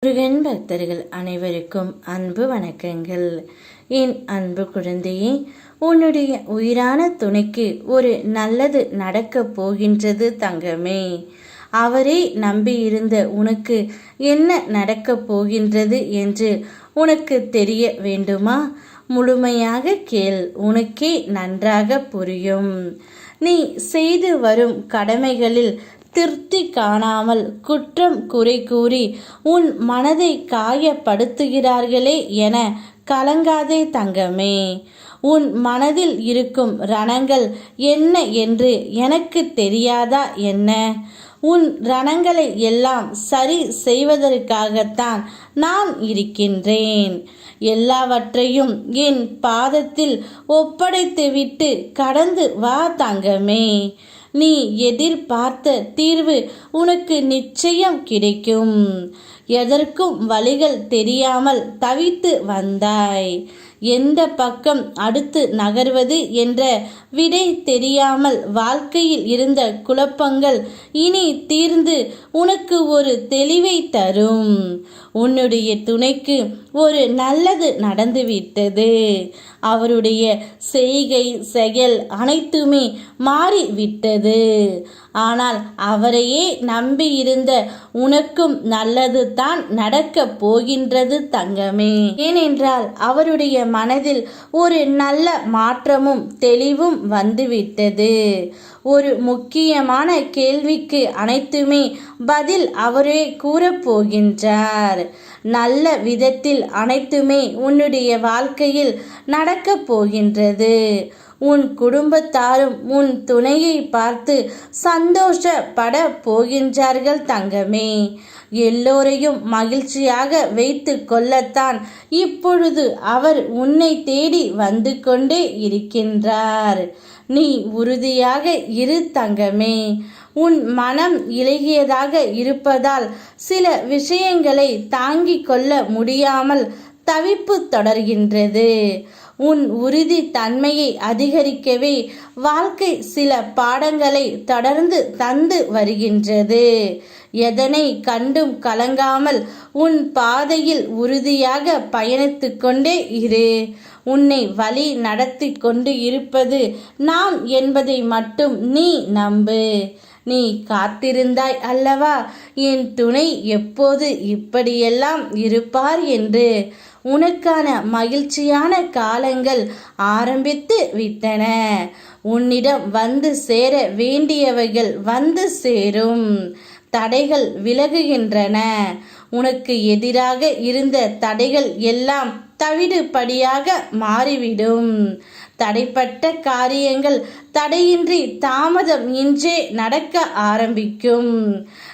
முருகன் பக்தர்கள் அனைவருக்கும் அன்பு வணக்கங்கள். என் அன்பு குழந்தையே, உன்னுடைய உயிரான துணைக்கு ஒரு நல்லது நடக்கப் போகின்றது தங்கமே. அவரே நம்பியிருந்த உனக்கு என்ன நடக்கப் போகின்றது என்று உனக்கு தெரிய வேண்டுமா? முழுமையாக கேள், உனக்கே நன்றாக புரியும். நீ செய்து வரும் கடமைகளில் திருப்தி காணாமல் குற்றம் குறை கூறி உன் மனதை காயப்படுத்துகிறார்களே என கலங்காதே தங்கமே. உன் மனதில் இருக்கும் ரணங்கள் என்ன என்று எனக்கு தெரியாதா என்ன? உன் ரணங்களை எல்லாம் சரி செய்வதற்காகத்தான் நான் இருக்கின்றேன். எல்லாவற்றையும் என் பாதத்தில் ஒப்படைத்துவிட்டு கடந்து வா தங்கமே. நீ எதிர்பார்த்த தீர்வு உனக்கு நிச்சயம் கிடைக்கும். எதற்கும் வழிகள் தெரியாமல் தவித்து வந்தாய். எந்த பக்கம் அடுத்து நகர்வது என்ற விடை தெரியாமல் வாழ்க்கையில் இருந்த குழப்பங்கள் இனி தீர்ந்து உனக்கு ஒரு தெளிவை தரும். உன்னுடைய துணைக்கு ஒரு நல்லது நடந்துவிட்டது. அவருடைய செய்கை செயல் அனைத்துமே மாறிவிட்டது. ஆனால் அவரையே நம்பியிருந்த உனக்கும் நல்லது தான் நடக்கப் போகின்றது தங்கமே. ஏனென்றால் அவருடைய மனதில் ஒரு நல்ல மாற்றமும் தெளிவும் வந்துவிட்டது. ஒரு முக்கியமான கேள்விக்கு அனைத்துமே பதில் அவரே கூறப்போகின்றார். நல்ல விதத்தில் அனைத்துமே உன்னுடைய வாழ்க்கையில் நடக்கப் போகின்றது. உன் குடும்பத்தாரும் உன் துணையை பார்த்து சந்தோஷப்பட போகின்றார்கள் தங்கமே. எல்லோரையும் மகிழ்ச்சியாக வைத்து கொள்ளத்தான் இப்பொழுது அவர் உன்னை தேடி வந்து கொண்டே இருக்கின்றார். நீ உறுதியாக இரு தங்கமே. உன் மனம் இலகியதாக இருப்பதால் சில விஷயங்களை தாங்கிக் கொள்ள முடியாமல் தவிப்பு தொடர்கின்றது. உன் உறுதி தன்மையை அதிகரிக்கவே வாழ்க்கை சில பாடங்களை தொடர்ந்து தந்து வருகின்றது. எதனை கண்டும் கலங்காமல் உன் பாதையில் உறுதியாக பயணித்து கொண்டே இரு. உன்னை வழி நடத்தி கொண்டு இருப்பது நான் என்பதை மட்டும் நீ நம்பு. நீ காத்திருந்தாய் அல்லவா என் துணை எப்போது இப்படியெல்லாம் இருப்பார் என்று. உனக்கான மகிழ்ச்சியான காலங்கள் ஆரம்பித்து விட்டன. உன்னிடம் வந்து சேர வேண்டியவைகள் வந்து சேரும். தடைகள் விலகுகின்றன. உனக்கு எதிராக இருந்த தடைகள் எல்லாம் தவிடுபடியாக மாறிவிடும். தடைப்பட்ட காரியங்கள் தடையின்றி தாமதம் இன்றே நடக்க ஆரம்பிக்கும்.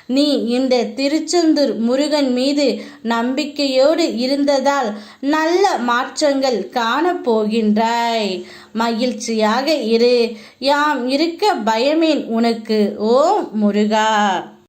நீ இந்த திருச்செந்தூர் முருகன் மீது நம்பிக்கையோடு இருந்ததால் நல்ல மாற்றங்கள் காணப்போகின்றாய். மகிழ்ச்சியாக இரு. யாம் இருக்க பயமேன் உனக்கு. ஓம் முருகா.